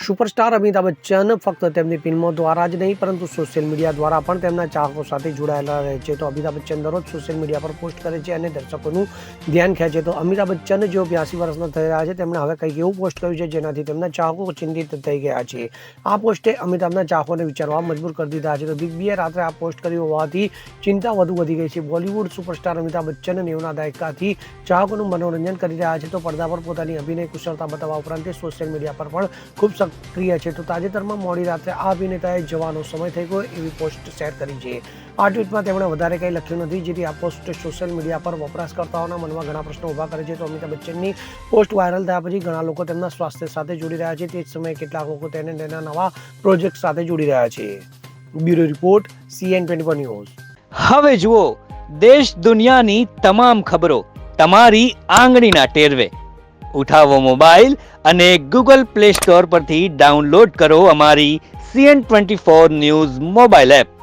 Superstar Amitabh Bachchan ફક્ત તેમની ફિલ્મો દ્વારા જ નહીં પરંતુ સોશિયલ મીડિયા દ્વારા પણ તેમના ચાહકો સાથે જોડાયેલા રહે છે. તો અમિતાભ બચ્ચન દરરોજ સોશિયલ મીડિયા પર પોસ્ટ કરે છે અને દર્શકોનું ધ્યાન ખેંચે. તો અમિતાભ બચ્ચન જેઓ 82 વર્ષના થઈ રહ્યા છે, તેમણે હવે કંઈક એવું પોસ્ટ કર્યું છે જેનાથી તેમના ચાહકો ચિંતિત થઈ ગયા છે. આ પોસ્ટે અમિતાભના ચાહકોને વિચારવા મજબૂર કરી દીધા છે. તો બિગ બીએ રાત્રે આ પોસ્ટ કરી હોવાથી ચિંતા વધુ વધી ગઈ છે. બોલિવૂડ સુપરસ્ટાર અમિતાભ બચ્ચન 90ના દાયકાથી ચાહકોનું મનોરંજન કરી રહ્યા છે. તો પડદા પર પોતાની અભિનય કુશળતા બતાવવા ઉપરાંત સોશિયલ મીડિયા પર પણ ખૂબ સક્રિય છે. તો તાજેતરમાં મોડી રાત્રે આ અભિનેતાએ જવાનો સમય થઈ ગયો એવી પોસ્ટ શેર કરી છે. આ ટ્વીટમાં તેમણે વધારે કંઈ લખ્યું નથી, જેથી આ પોસ્ટ સોશિયલ મીડિયા પર વપરાશકર્તાઓના મનમાં ઘણા પ્રશ્નો ઊભા કરે છે. તો અમિતાભ બચ્ચનની પોસ્ટ વાયરલ થયા પછી ઘણા લોકો તેમના સ્વાસ્થ્ય સાથે જોડી રહ્યા છે. તે જ સમયે કેટલાક લોકો તેને તેના નવા પ્રોજેક્ટ સાથે જોડી રહ્યા છે. Bureau report, CN24 news. હવે જુઓ દેશ દુનિયાની તમામ ખબરો તમારી આંગળીના ટેરવે. ઉઠાવો મોબાઈલ અને ગૂગલ પ્લે સ્ટોર પરથી ડાઉનલોડ કરો અમારી CN24 ન્યૂઝ મોબાઈલ એપ.